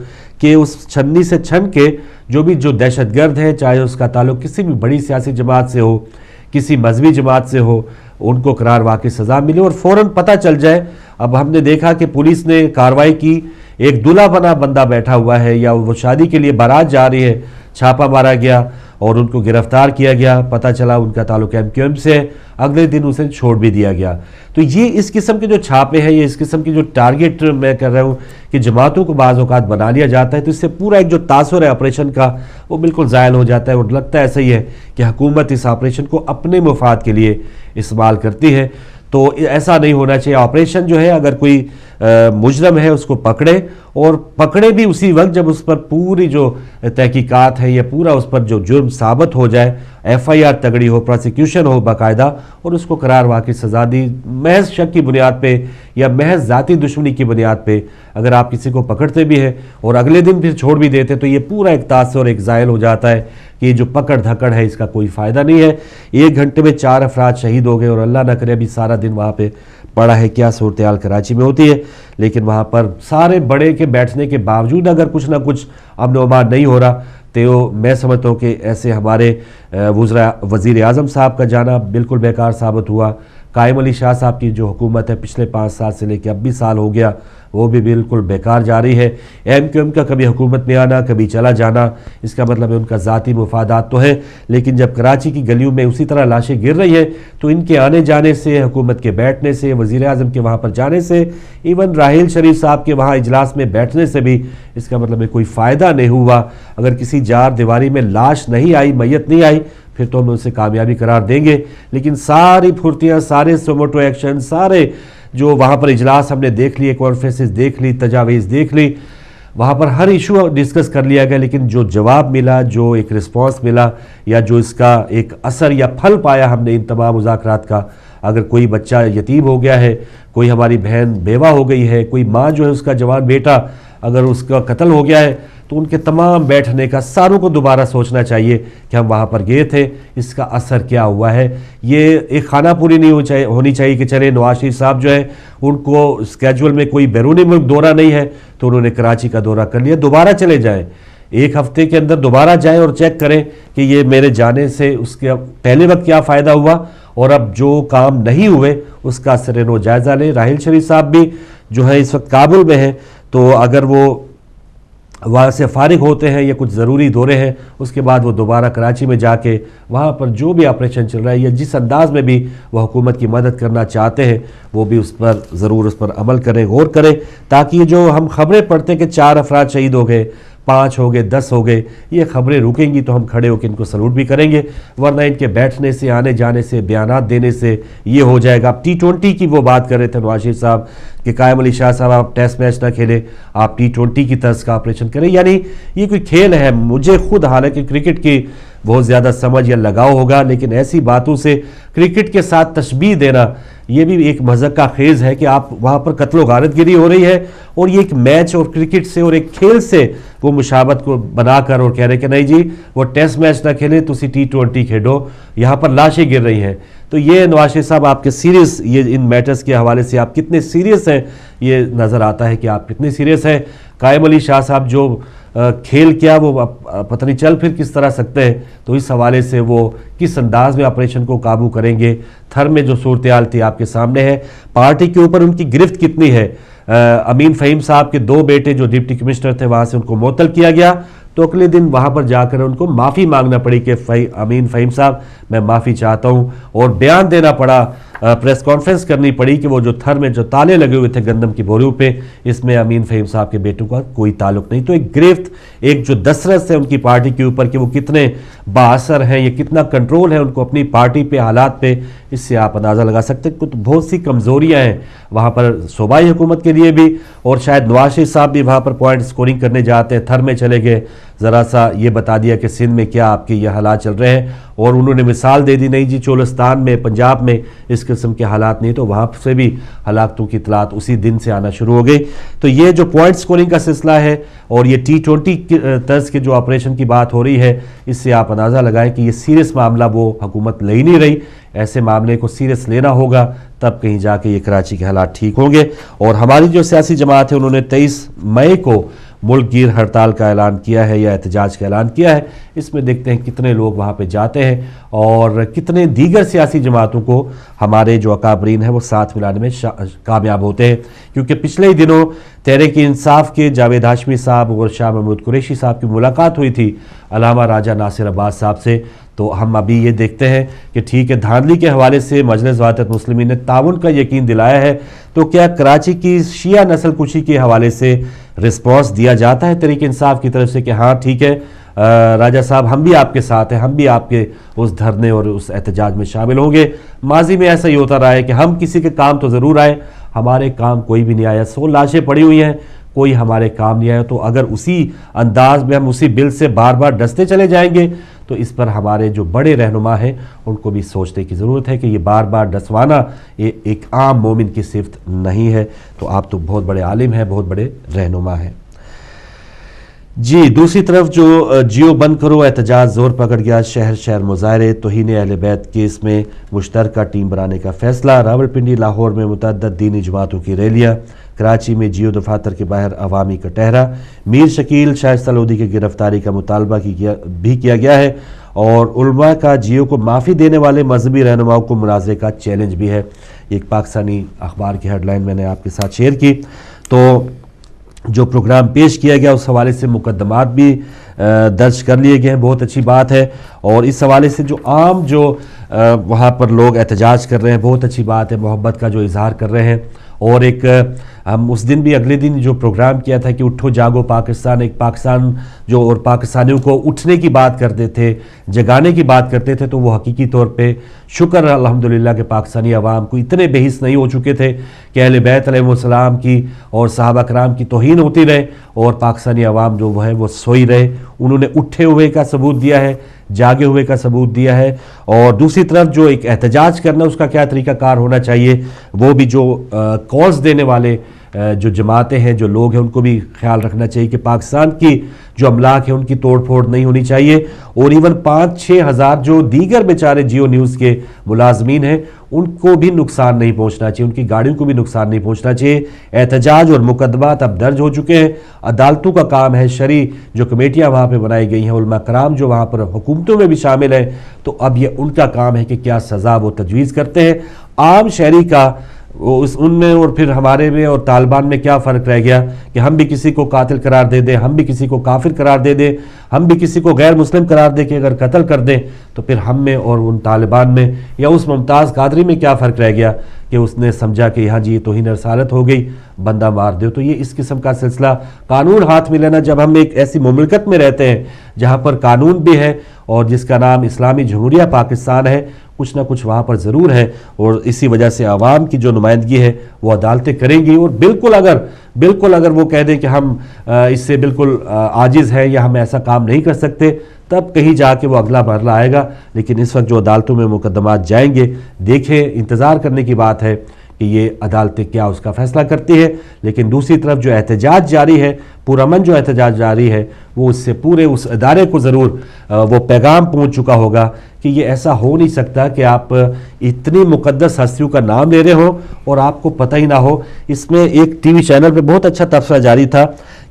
Speaker 2: कि उस छन्नी से छन के जो दहशतगर्द है, चाहे उसका ताल्लुक किसी भी बड़ी सियासी जमात से हो, किसी मजहबी जमात से हो, उनको करार वाक़ई सज़ा मिले और फ़ौरन पता चल जाए। अब हमने देखा कि पुलिस ने कार्रवाई की, एक दूल्हा बना बंदा बैठा हुआ है या वो शादी के लिए बारात जा रही है, छापा मारा गया और उनको गिरफ्तार किया गया, पता चला उनका ताल्लुक MQM से है, अगले दिन उसे छोड़ भी दिया गया। तो ये इस किस्म के जो छापे हैं, ये इस किस्म की जो टारगेट मैं कर रहा हूँ कि जमातों को बाज़ औक़ात बना लिया जाता है, तो इससे पूरा एक जो तासुर है ऑपरेशन का वो बिल्कुल ज़ायल हो जाता है और लगता है ऐसा ही है कि हुकूमत इस ऑपरेशन को अपने मुफाद के लिए इस्तेमाल करती है। तो ऐसा नहीं होना चाहिए। ऑपरेशन जो है अगर कोई मुजरम है उसको पकड़े और पकड़े भी उसी वक्त जब उस पर पूरी जो तहकीकात है या पूरा उस पर जो जुर्म साबित हो जाए, FIR तगड़ी हो, प्रोसिक्यूशन हो बाकायदा और उसको करार वाक़ई सज़ा दी। महज शक की बुनियाद पे या महज ज़ाती दुश्मनी की बुनियाद पे अगर आप किसी को पकड़ते भी हैं और अगले दिन फिर छोड़ भी देते तो ये पूरा एक तासुर एक ज़ायल हो जाता है कि जो पकड़ धकड़ है इसका कोई फ़ायदा नहीं है। 1 घंटे में 4 अफराद शहीद हो गए और अल्लाह न करे अभी सारा दिन वहाँ पे पड़ा है। क्या सूरत हाल कराची में होती है, लेकिन वहाँ पर सारे बड़े के बैठने के बावजूद अगर कुछ ना कुछ अमन व अमान नहीं हो रहा तो मैं समझता हूँ कि ऐसे हमारे वज़ीर आज़म साहब का जाना बिल्कुल बेकार साबित हुआ। कायम अली शाह साहब की जो हुकूमत है पिछले 5 साल से लेकर अब भी साल हो गया, वो भी बिल्कुल बेकार जा रही है। MQM का कभी हुकूमत में आना कभी चला जाना, इसका मतलब है उनका ज़ाती मुफादात तो है, लेकिन जब कराची की गलियों में उसी तरह लाशें गिर रही हैं तो इनके आने जाने से, हुकूमत के बैठने से, वज़ीर आज़म के वहाँ पर जाने से, इवन राहील शरीफ साहब के वहाँ इजलास में बैठने से भी इसका मतलब है कोई फ़ायदा नहीं हुआ। अगर किसी जार दीवारी में लाश नहीं आई, मैयत नहीं आई, फिर तो हम उसे कामयाबी करार देंगे। लेकिन सारी फुर्तियाँ, सारे सोमोटो एक्शन, सारे जो वहाँ पर इजलास हमने देख लिए, कॉन्फ्रेंसेस देख ली, तजावीज़ देख ली, वहाँ पर हर इशू डिस्कस कर लिया गया, लेकिन जो जवाब मिला, जो एक रिस्पांस मिला, या जो इसका एक असर या फल पाया हमने इन तमाम मुज़ाकरात का, अगर कोई बच्चा यतीम हो गया है, कोई हमारी बहन बेवा हो गई है, कोई माँ जो है उसका जवान बेटा अगर उसका कत्ल हो गया है, तो उनके तमाम बैठने का सारों को दोबारा सोचना चाहिए कि हम वहाँ पर गए थे, इसका असर क्या हुआ है। ये एक खाना पूरी नहीं होनी चाहिए कि चले नवाज शरीफ साहब जो है उनको स्केजुअल में कोई बैरूनी मुल्क दौरा नहीं है तो उन्होंने कराची का दौरा कर लिया, दोबारा चले जाएं, 1 हफ्ते के अंदर दोबारा जाएं और चेक करें कि ये मेरे जाने से उसके पहले वक्त क्या फ़ायदा हुआ और अब जो काम नहीं हुए उसका असर नो जायज़ा लें। राहील शरीफ साहब भी जो है इस वक्त काबुल में हैं, तो अगर वो वहाँ से फारिग होते हैं या कुछ ज़रूरी दौरे हैं, उसके बाद वो दोबारा कराची में जाके वहाँ पर जो भी ऑपरेशन चल रहा है या जिस अंदाज़ में भी वो हुकूमत की मदद करना चाहते हैं वो भी उस पर ज़रूर उस पर अमल करें, गौर करें, ताकि ये जो हम खबरें पढ़ते हैं कि 4 अफराद शहीद हो गए, 5 हो गए, 10 हो गए, ये खबरें रुकेंगी तो हम खड़े होकर इनको सलूट भी करेंगे, वरना इनके बैठने से, आने जाने से, बयानात देने से ये हो जाएगा। आप T20 की वो बात कर रहे थे नवाज शरीफ साहब कि कायम अली शाह साहब आप टेस्ट मैच ना खेलें, आप T20 की तर्ज का ऑपरेशन करें, यानी ये कोई खेल है। मुझे खुद हालांकि क्रिकेट की बहुत ज़्यादा समझ या लगाव होगा, लेकिन ऐसी बातों से क्रिकेट के साथ तशबीह देना ये भी एक मज़ाक का खेज़ है कि आप वहाँ पर कत्लो गारतगिरी हो रही है और ये एक मैच और क्रिकेट से और एक खेल से वो मुशाबत को बनाकर और कह रहे कि नहीं जी वो टेस्ट मैच ना खेले तो T20 खेलो, यहाँ पर लाशें गिर रही हैं। तो ये नवाज शरीफ साहब आपके सीरियस, ये इन मैटर्स के हवाले से आप कितने सीरियस हैं ये नज़र आता है कि आप कितने सीरियस हैं। कायम अली शाह साहब जो खेल क्या वो पता नहीं चल फिर किस तरह सकते हैं, तो इस हवाले से वो किस अंदाज में ऑपरेशन को काबू करेंगे। थर में जो सूरत हाल थी आपके सामने है, पार्टी के ऊपर उनकी गिरफ्त कितनी है। अमीन फ़हीम साहब के 2 बेटे जो डिप्टी कमिश्नर थे वहाँ से उनको मुअत्तल किया गया, तो अगले दिन वहाँ पर जाकर उनको माफ़ी मांगना पड़ी कि अमीन फ़हीम साहब मैं माफ़ी चाहता हूँ, और बयान देना पड़ा, प्रेस कॉन्फ्रेंस करनी पड़ी कि वो जो थर में जो ताले लगे हुए थे गंदम की बोरियों पे, इसमें अमीन फ़हीम साहब के बेटों का कोई ताल्लुक नहीं। तो एक गिरफ्त, एक जो दसरत है उनकी पार्टी के ऊपर कि वो कितने बाअसर हैं, ये कितना कंट्रोल है उनको अपनी पार्टी पे, हालात पे, इससे आप अंदाज़ा लगा सकते हैं। तो बहुत सी कमज़ोरियाँ हैं वहाँ पर सूबाई हुकूमत के लिए भी, और शायद नवाज शरीफ साहब भी वहाँ पर पॉइंट स्कोरिंग करने जाते हैं, थर में चले गए, ज़रा सा ये बता दिया कि सिंध में क्या आपके ये हालात चल रहे हैं, और उन्होंने मिसाल दे दी नहीं जी चोलिस्तान में, पंजाब में इस किस्म के हालात नहीं, तो वहाँ से भी हलाकतों की इतलात उसी दिन से आना शुरू हो गई। तो ये जो पॉइंट स्कोरिंग का सिलसिला है और ये T20 तर्ज के जो ऑपरेशन की बात हो रही है, इससे आप अंदाज़ा लगाएं कि ये सीरियस मामला वो हुकूमत ले ही नहीं रही। ऐसे मामले को सीरियस लेना होगा, तब कहीं जाके ये कराची के हालात ठीक होंगे। और हमारी जो सियासी जमात है उन्होंने 23 मई को मुल्क गिर हड़ताल का ऐलान किया है या एहतजाज का ऐलान किया है। इसमें देखते हैं कितने लोग वहाँ पे जाते हैं और कितने दीगर सियासी जमातों को हमारे जो अकाबरीन हैं वो साथ मिलाने में कामयाब होते हैं। क्योंकि पिछले ही दिनों तहरीक इंसाफ के जावेद हाशमी साहब और शाह महमूद कुरैशी साहब की मुलाकात हुई थी अल्लामा राजा नासिर अब्बास साहब से। तो हम अभी ये देखते हैं कि ठीक है, धांधली के हवाले से मजलिस वहादत मुस्लिमीन ने ताउन का यकीन दिलाया है, तो क्या कराची की शिया नस्ल कुशी के हवाले से रिस्पॉन्स दिया जाता है तहरीक इंसाफ की तरफ से कि हाँ ठीक है राजा साहब हम भी आपके साथ हैं, हम भी आपके उस धरने और उस एहतजाज में शामिल होंगे। माजी में ऐसा ही होता रहा है कि हम किसी के काम तो ज़रूर आए, हमारे काम कोई भी नहीं आया। 100 लाशें पड़ी हुई हैं, कोई हमारे काम नहीं आया। तो अगर उसी अंदाज में हम उसी बिल से बार बार डसते चले जाएंगे तो इस पर हमारे जो बड़े रहनुमा हैं उनको भी सोचने की ज़रूरत है कि ये बार बार डसवाना ये एक आम मोमिन की सिफ्त नहीं है। तो आप तो बहुत बड़े आलिम हैं, बहुत बड़े रहनुमा हैं जी। दूसरी तरफ जो जियो बंद करो एहतजाज जोर पकड़ गया, शहर शहर मुजाहरे, तौहीन अहले बैत केस में मुश्तरका टीम बनाने का फैसला, रावलपिंडी लाहौर में मुतअद्दिद दीनी जमातों की रैलियाँ, कराची में जियो दफातर के बाहर अवामी का टहरा, मीर शकील शाइस्ता लोधी की गिरफ्तारी का मुतालबा भी किया गया है اور علماء کا جیو کو معافی دینے والے مذہبی رہنماؤں کو مناظرے کا چیلنج بھی ہے. ایک پاکستانی اخبار کی ہیڈ لائن میں نے آپ کے ساتھ شیئر کی. تو جو پروگرام پیش کیا گیا اس حوالے سے مقدمات بھی درج کر لیے گئے ہیں, بہت اچھی بات ہے. اور اس حوالے سے جو عام جو وہاں پر لوگ احتجاج کر رہے ہیں, بہت اچھی بات ہے, محبت کا جو اظہار کر رہے ہیں. اور ایک ہم اس دن بھی اگلے دن جو پروگرام کیا تھا کہ اٹھو جاگو پاکستان, ایک پاکستان جو اور پاکستانیوں کو اٹھنے کی بات کرتے تھے, جگانے کی بات کرتے تھے, تو وہ حقیقی طور پہ شکر الحمدللہ کہ پاکستانی عوام کو اتنے بے حس نہیں ہو چکے تھے کہ اہل بیت علیہ السلام کی اور صحابہ کرام کی توہین ہوتی رہے اور پاکستانی عوام جو ہے وہ سوئی رہے. انہوں نے اٹھے ہوئے کا ثبوت دیا ہے, جاگے ہوئے کا ثبوت دیا ہے. اور دوسری طرف جو ایک احتجاج کرنا اس کا کیا طریقہ کار ہونا چاہیے, وہ بھی جو کالز دینے والے جو جماعتیں ہیں, جو لوگ ہیں, ان کو بھی خیال رکھنا چاہیے کہ پاکستان کی جو املاک ہیں ان کی توڑ پھوڑ نہیں ہونی چاہیے. اور ایون 5-6 ہزار جو دیگر بیچارے جیو نیوز کے ملازمین ہیں ان کو بھی نقصان نہیں پہنچنا چاہیے, ان کی گاڑیوں کو بھی نقصان نہیں پہنچنا چاہیے. احتجاج اور مقدمات اب درج ہو چکے ہیں, عدالتوں کا کام ہے, شرعی جو کمیٹیاں وہاں پہ بنائی گئی ہیں, علماء کرام جو وہاں پر حکومتوں میں بھی شامل ہیں, تو اب یہ ان کا کام ہے کہ کیا سزا وہ تجویز کرتے ہیں. عام شہری کا ان میں اور پھر ہمارے میں اور طالبان میں کیا فرق رہ گیا کہ ہم بھی کسی کو قاتل قرار دے دیں, ہم بھی کسی کو کافر قرار دے دیں, ہم بھی کسی کو غیر مسلم قرار دے کہ اگر قتل کر دیں, تو پھر ہم میں اور ان طالبان میں یا اس ممتاز قادری میں کیا فرق رہ گیا کہ اس نے سمجھا کہ ہاں جی یہ توہین رسالت ہو گئی, بندہ مار دو. تو یہ اس قسم کا سلسلہ قانون ہاتھ میں لینا, جب ہم ایک ایسی مملکت میں رہتے ہیں جہاں پر قانون بھی ہے اور جس کا نام اسلامی جمہوریہ پاکستان ہے, کچھ نہ کچھ وہاں پر ضرور ہے. اور اسی وجہ سے عوام کی جو نمائندگی ہے وہ عدالتیں کریں گی. اور بالکل اگر وہ کہہ دیں کہ ہم اس سے بالکل عاجز ہیں یا ہم ایسا کام نہیں کر سکتے, تب کہیں جا کے وہ اگلا مرحلہ آئے گا. لیکن اس وقت جو عدالتوں میں مقدمات جائیں گے, دیکھیں, انتظار کرنے کی بات ہے کہ یہ عدالتیں کیا اس کا فیصلہ کرتی ہے. لیکن دوسری طرف جو احتجاج جاری ہے, پرامن جو احتجاج جاری ہے, وہ اس سے پورے اس ادارے کو ضرور وہ پیغام پہنچ چکا ہوگا کہ یہ ایسا ہو نہیں سکتا کہ آپ اتنی مقدس ہستیوں کا نام لے رہے ہو اور آپ کو پتہ ہی نہ ہو. اس میں ایک ٹی وی چینل پہ بہت اچھا تبصرہ جاری تھا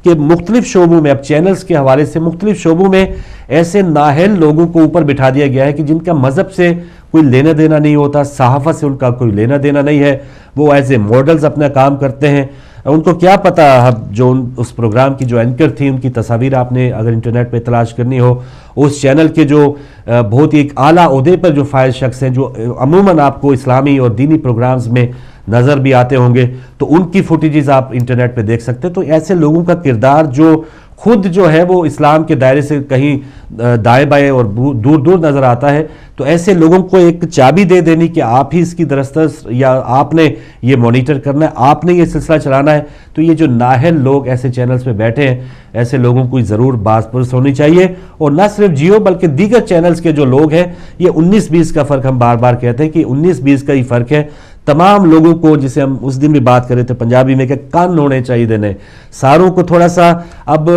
Speaker 2: کہ مختلف شعبوں میں, اب چینلز کے حوالے سے مختلف شعبوں میں ایسے نااہل لوگوں کو اوپر بٹھا دیا گیا ہے کہ جن کا مذہب سے کوئی لینا دینا نہیں ہوتا, صحافت سے ان کا کوئی لینا دینا نہیں ہے, وہ ایز اے ماڈلز اپنا کام کرتے ہیں. ان کو کیا پتا, جو اس پروگرام کی جو اینکر تھی ان کی تصاویر آپ نے اگر انٹرنیٹ پہ تلاش کرنی ہو, اس چینل کے جو بہت ہی ایک اعلیٰ عہدے پر جو فائز شخص ہیں, جو عموماً آپ کو اسلامی اور دینی پروگرامز میں نظر بھی آتے ہوں گے, تو ان کی فوٹیجز آپ انٹرنیٹ پہ دیکھ سکتے ہیں. تو ایسے لوگوں کا کردار جو خود جو ہے وہ اسلام کے دائرے سے کہیں دائیں بائیں اور دور دور نظر آتا ہے, تو ایسے لوگوں کو ایک چابی دے دینی کہ آپ ہی اس کی درسترس یا آپ نے یہ مانیٹر کرنا ہے, آپ نے یہ سلسلہ چلانا ہے. تو یہ جو نااہل لوگ ایسے چینلز پہ بیٹھے ہیں, ایسے لوگوں کو ضرور باز پرس ہونی چاہیے. اور نہ صرف جیو بلکہ دیگر چینلز کے جو لوگ ہیں, یہ 19-20 کا فرق ہم بار بار کہتے ہیں کہ 19-20 کا ہی فرق ہے. تمام لوگوں کو, جسے ہم اس دن بھی بات کر رہے تھے پنجابی میں, کہ کان ہونے چاہیے دینے, ساروں کو تھوڑا سا اب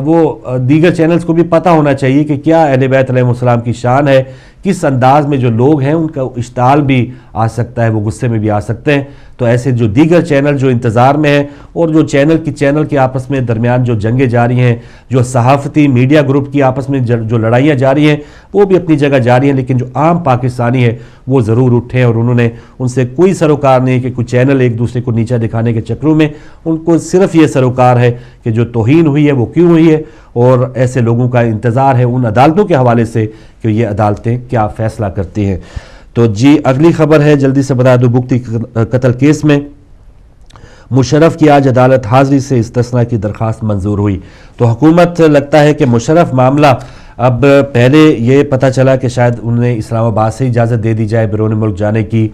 Speaker 2: وہ دیگر چینلز کو بھی پتہ ہونا چاہیے کہ کیا اہل بیت علیہ السلام کی شان ہے, کس انداز میں جو لوگ ہیں ان کا اشتعال بھی آ سکتا ہے, وہ غصے میں بھی آ سکتے ہیں. تو ایسے جو دیگر چینل جو انتظار میں ہیں, اور جو چینل کے آپس میں درمیان جو جنگیں جاری ہیں, جو صحافتی میڈیا گروپ کی آپس میں جو لڑائیاں جاری ہیں, وہ بھی اپنی جگہ جاری ہیں. لیکن جو عام پاکستانی ہے وہ ضرور اٹھیں, اور انہوں نے ان سے کوئی سروکار نہیں کہ کوئی چینل ایک دوسرے کو نیچا دکھانے کے چکروں میں, ان کو صرف یہ سروکار ہے کہ جو توہین ہوئی ہے وہ کیوں ہوئی ہے, اور ایسے لوگوں کا انتظار ہے ان عدالتوں کے حوالے سے کہ یہ عدالتیں کیا فیصلہ کرتی ہیں. تو جی اگلی خبر ہے, جلدی سے بتا دو, بگٹی قتل کیس میں مشرف کی آج عدالت حاضری سے استثناء کی درخواست منظور ہوئی. تو حکومت لگتا ہے کہ مشرف معاملہ, اب پہلے یہ پتہ چلا کہ شاید انہیں اسلام آباد سے اجازت دے دی جائے, بیرون ملک جانے کی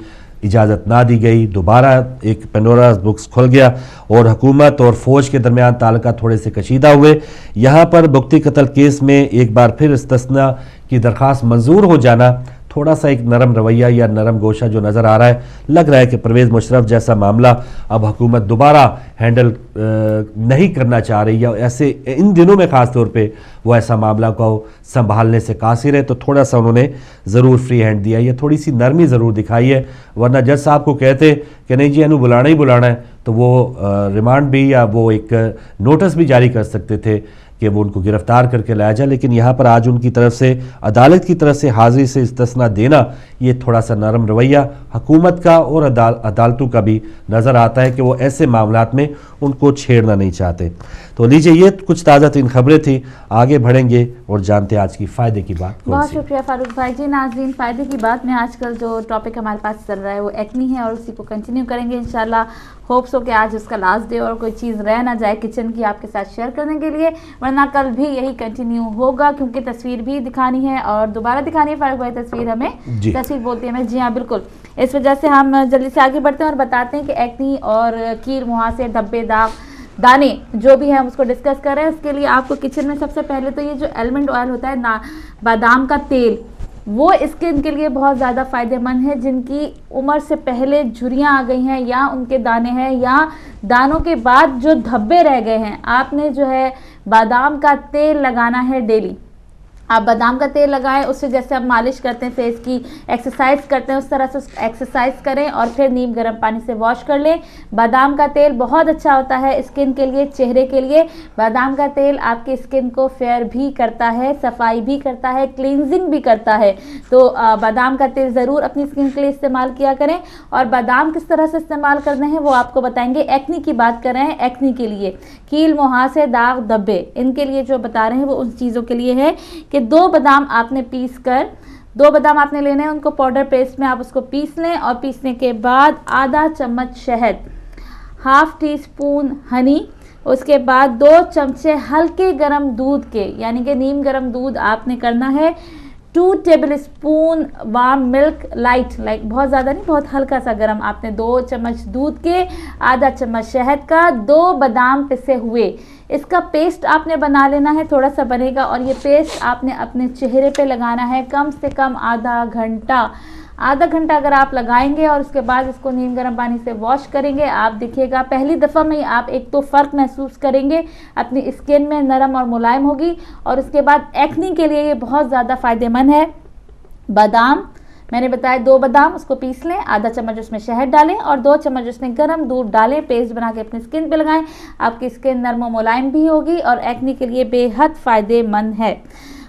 Speaker 2: اجازت نہ دی گئی, دوبارہ ایک پینڈورا بکس کھل گیا اور حکومت اور فوج کے درمیان تعلقات تھوڑے سے کشیدہ ہوئے. یہاں پر بگٹی قتل کیس میں ایک بار پھر استثناء کی درخواست منظور ہو جانا تھوڑا سا ایک نرم رویہ یا نرم گوشہ جو نظر آ رہا ہے. لگ رہا ہے کہ پرویز مشرف جیسا معاملہ اب حکومت دوبارہ ہینڈل نہیں کرنا چاہ رہی, یا ایسے ان دنوں میں خاص طور پہ وہ ایسا معاملہ کو سنبھالنے سے قاصر ہے. تو تھوڑا سا انہوں نے ضرور فری ہینڈ دیا, یا تھوڑی سی نرمی ضرور دکھائی ہے. ورنہ جج صاحب کو کہتے کہ نہیں جی انہوں بلانا ہی بلانا ہے, تو وہ ریمانڈ بھی یا وہ ایک نوٹس بھی جاری کر سکتے تھے. कि वो उनको गिरफ्तार करके लाया जाए, लेकिन यहाँ पर आज उनकी तरफ से अदालत की तरफ से हाजिरी से इस्तिस्ना देना ये थोड़ा सा नरम रवैया हुकूमत का और अदालतों का भी नज़र आता है कि वो ऐसे मामलात में उनको छेड़ना नहीं चाहते। तो लीजिए, ये कुछ ताज़ा तीन खबरें थी, आगे बढ़ेंगे और जानते हैं आज की फ़ायदे की बात।
Speaker 1: बहुत शुक्रिया फारूक भाई जी। नाज़रीन, फ़ायदे की बात में आजकल जो टॉपिक हमारे पास चल रहा है वो एक्नी है और उसी को कंटिन्यू करेंगे इंशाल्लाह। होप्स हो कि आज उसका लास्ट डे और कोई चीज़ रह ना जाए किचन की आपके साथ शेयर करने के लिए, वरना कल भी यही कंटिन्यू होगा क्योंकि तस्वीर भी दिखानी है और दोबारा दिखानी है फारूक भाई तस्वीर हमें, तस्वीर बोलती है हमें। जी हाँ बिल्कुल, इस वजह से हम जल्दी से आगे बढ़ते हैं और बताते हैं कि एक्नी और कील मुहासे, धब्बे, दाग, दाने जो भी है हम उसको डिस्कस कर रहे हैं। उसके लिए आपको किचन में सबसे पहले तो ये जो आलमंड ऑयल होता है ना, बादाम का तेल, वो स्किन के लिए बहुत ज़्यादा फ़ायदेमंद है। जिनकी उम्र से पहले झुर्रियाँ आ गई हैं या उनके दाने हैं या दानों के बाद जो धब्बे रह गए हैं, आपने जो है बादाम का तेल लगाना है डेली। आप बादाम का तेल लगाएं, उससे जैसे आप मालिश करते हैं फेस की, एक्सरसाइज करते हैं, उस तरह से एक्सरसाइज करें और फिर नीम गर्म पानी से वॉश कर लें। बादाम का तेल बहुत अच्छा होता है स्किन के लिए, चेहरे के लिए। बादाम का तेल आपकी स्किन को फेयर भी करता है, सफाई भी करता है, क्लींजिंग भी करता है। तो बादाम का तेल ज़रूर अपनी स्किन के लिए इस्तेमाल किया करें। और बादाम किस तरह से इस्तेमाल करने हैं वो आपको बताएंगे। एक्नी की बात कर रहे हैं, एक्नी के लिए, कील मुहासे, दाग, धब्बे, इनके लिए जो बता रहे हैं वो उन चीज़ों के लिए है कि 2 बादाम आपने पीस कर, 2 बादाम आपने लेने हैं, उनको पाउडर पेस्ट में आप उसको पीस लें और पीसने के बाद आधा चम्मच शहद, हाफ टी स्पून हनी, उसके बाद 2 चमचे हल्के गरम दूध के, यानी कि नीम गरम दूध आपने करना है, 2 table spoon warm milk, light बहुत ज़्यादा नहीं, बहुत हल्का सा गरम, आपने 2 चम्मच दूध के, आधा चम्मच शहद का, 2 बादाम पिसे हुए, इसका पेस्ट आपने बना लेना है, थोड़ा सा बनेगा और ये पेस्ट आपने अपने चेहरे पे लगाना है कम से कम आधा घंटा अगर आप लगाएंगे और उसके बाद इसको नीम गर्म पानी से वॉश करेंगे, आप देखिएगा पहली दफ़ा में ही आप एक तो फ़र्क महसूस करेंगे, अपनी स्किन में नरम और मुलायम होगी। और उसके बाद एक्नी के लिए ये बहुत ज़्यादा फ़ायदेमंद है। बादाम मैंने बताया, 2 बादाम, उसको पीस लें, आधा चम्मच उसमें शहद डालें और 2 चम्मच उसमें गर्म दूध डालें, पेस्ट बना के अपनी स्किन पे लगाएं। आपकी स्किन नरम और मुलायम भी होगी और एक्नी के लिए बेहद फ़ायदेमंद है।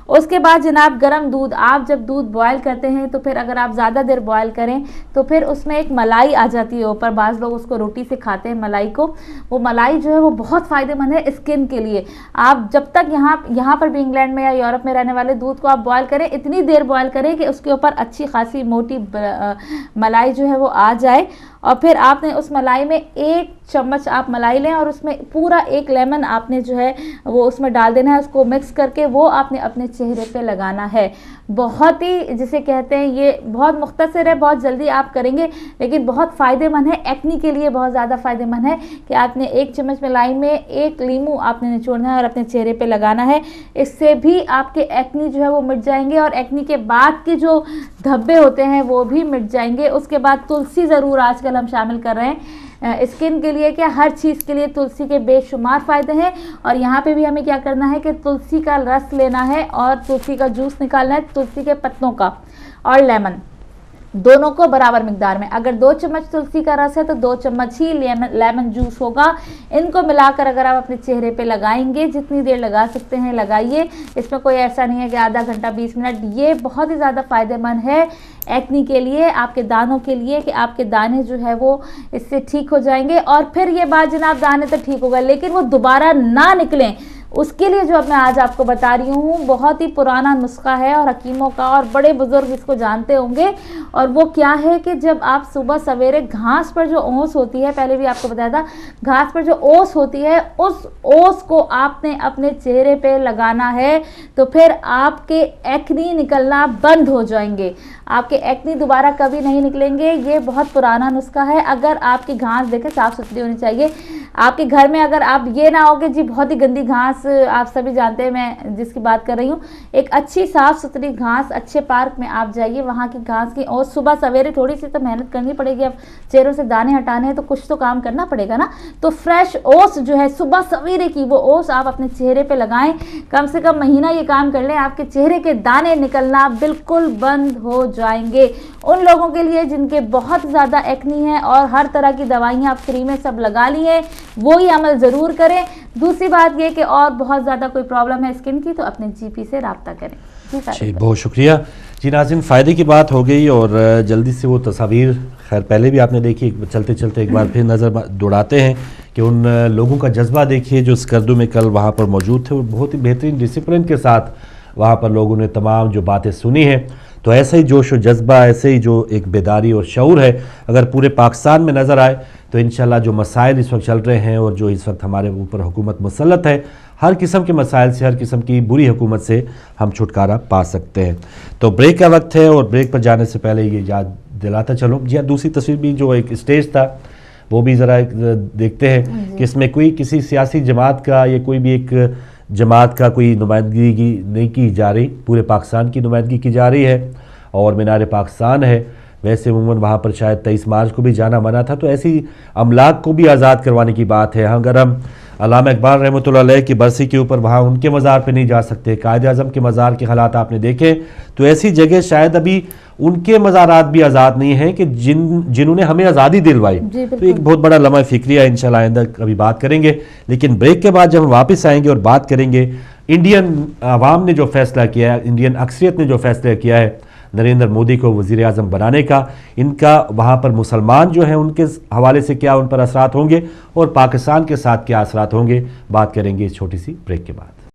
Speaker 1: उसके बाद जनाब गरम दूध, आप जब दूध बॉयल करते हैं तो फिर अगर आप ज़्यादा देर बॉयल करें तो फिर उसमें एक मलाई आ जाती है ऊपर, बाज़ लोग उसको रोटी से खाते हैं मलाई को, वो मलाई जो है वो बहुत फ़ायदेमंद है स्किन के लिए। आप जब तक यहाँ पर भी इंग्लैंड में या यूरोप में रहने वाले दूध को आप बॉयल करें, इतनी देर बॉयल करें कि उसके ऊपर अच्छी खासी मोटी मलाई जो है वो आ जाए और फिर आपने उस मलाई में 1 चम्मच आप मलाई लें और उसमें पूरा 1 लेमन आपने जो है वो उसमें डाल देना है, उसको मिक्स करके वो आपने अपने चेहरे पे लगाना है। बहुत ही जिसे कहते हैं ये बहुत मुख्तसर है, बहुत जल्दी आप करेंगे लेकिन बहुत फ़ायदेमंद है, एक्नी के लिए बहुत ज़्यादा फ़ायदेमंद है कि आपने 1 चम्मच मलाई में 1 लीमू आपने निचोड़ना है और अपने चेहरे पे लगाना है। इससे भी आपके एक्नी जो है वो मिट जाएंगे और एक्नी के बाद के जो धब्बे होते हैं वो भी मिट जाएंगे। उसके बाद तुलसी ज़रूर आजकल हम शामिल कर रहे हैं स्किन के लिए, क्या हर चीज़ के लिए तुलसी के बेशुमार फ़ायदे हैं। और यहाँ पे भी हमें क्या करना है कि तुलसी का रस लेना है और तुलसी का जूस निकालना है, तुलसी के पत्तों का और लेमन, दोनों को बराबर मिकदार में। अगर 2 चम्मच तुलसी का रस है तो 2 चम्मच ही लेमन जूस होगा। इनको मिलाकर अगर आप अपने चेहरे पे लगाएंगे, जितनी देर लगा सकते हैं लगाइए, इसमें कोई ऐसा नहीं है कि आधा घंटा 20 मिनट। ये बहुत ही ज़्यादा फ़ायदेमंद है एक्नी के लिए, आपके दानों के लिए, कि आपके दाने जो है वो इससे ठीक हो जाएंगे। और फिर ये बात जनाब, दाने तो ठीक होगा लेकिन वो दोबारा ना निकलें, उसके लिए जो अब मैं आज आपको बता रही हूँ बहुत ही पुराना नुस्खा है और हकीमों का, और बड़े बुजुर्ग इसको जानते होंगे। और वो क्या है कि जब आप सुबह सवेरे घास पर जो ओस होती है, पहले भी आपको बताया था, घास पर जो ओस होती है उस ओस को आपने अपने चेहरे पे लगाना है तो फिर आपके एक्नी निकलना बंद हो जाएंगे, आपके एक्नी दोबारा कभी नहीं निकलेंगे। ये बहुत पुराना नुस्खा है। अगर आपकी घास देखें साफ़ सुथरी होनी चाहिए आपके घर में, अगर आप ये ना होगे जी बहुत ही गंदी घास, आप सभी जानते हैं मैं जिसकी बात कर रही हूँ, एक अच्छी साफ़ सुथरी घास, अच्छे पार्क में आप जाइए, वहाँ की घास की ओस सुबह सवेरे, थोड़ी सी तो मेहनत करनी पड़ेगी, अब चेहरों से दाने हटाने हैं तो कुछ तो काम करना पड़ेगा ना, तो फ्रेश ओस जो है सुबह सवेरे की वो ओस आप अपने चेहरे पे लगाएं, कम से कम महीना ये काम कर लें, आपके चेहरे के दाने निकलना बिल्कुल बंद हो जाएंगे। उन लोगों के लिए जिनके बहुत ज़्यादा एक्नी है और हर तरह की दवाइयाँ आप फ्री में सब लगा ली हैं, वो ही अमल ज़रूर करें। दूसरी बात ये कि और बहुत ज़्यादा कोई प्रॉब्लम है स्किन की तो अपने जीपी से रब्ता करें।
Speaker 2: जी बहुत शुक्रिया। जी नाज़रीन, फ़ायदे की बात हो गई और जल्दी से वो तस्वीर खैर पहले भी आपने देखी, चलते चलते एक बार फिर नज़र दौड़ाते हैं कि उन लोगों का जज्बा देखिए जो स्कर्दू में कल वहाँ पर मौजूद थे और बहुत ही बेहतरीन डिसिप्लिन के साथ वहाँ पर लोगों ने तमाम जो बातें सुनी हैं। तो ऐसा ही जोश और जज्बा, ऐसे ही जो एक बेदारी और शऊर है अगर पूरे पाकिस्तान में नज़र आए तो इंशाल्लाह जो मसाइल इस वक्त चल रहे हैं और जो इस वक्त हमारे ऊपर हुकूमत मुसल्लत है, हर किस्म के मसाइल से, हर किस्म की बुरी हुकूमत से हम छुटकारा पा सकते हैं। तो ब्रेक का वक्त है और ब्रेक पर जाने से पहले ये याद दिलाता चलो जी हाँ, दूसरी तस्वीर भी जो एक स्टेज था वो भी ज़रा देखते हैं कि इसमें कोई किसी सियासी जमात का या कोई भी एक जमात का कोई नुमाइंदगी नहीं की जा रही, पूरे पाकिस्तान की नुमाइंदगी की जा रही है और मीनार पाकिस्तान है। वैसे उमूमन वहाँ पर शायद 23 मार्च को भी जाना मना था, तो ऐसी अमलाक को भी आज़ाद करवाने की बात है। अगर हम अल्लामा इकबाल रहमतुल्लाह अलैह की बरसी के ऊपर वहाँ उनके मज़ार पे नहीं जा सकते, कायद आज़म के मज़ार के हालात आपने देखे, तो ऐसी जगह शायद अभी उनके मज़ारात भी आज़ाद नहीं हैं कि जिन्होंने हमें आज़ादी दिलवाई। तो एक बहुत बड़ा लम्हा फ़िक्रिया इंशाल्लाह आइंदा कभी बात करेंगे। लेकिन ब्रेक के बाद जब हम वापस आएंगे और बात करेंगे इंडियन आवाम ने जो फ़ैसला किया है, इंडियन अक्सरियत ने जो फ़ैसला किया है नरेंद्र मोदी को वज़ीर आज़म बनाने का, इनका वहाँ पर मुसलमान जो हैं उनके हवाले से क्या उन पर असरात होंगे और पाकिस्तान के साथ क्या असरात होंगे, बात करेंगे इस छोटी सी ब्रेक के बाद।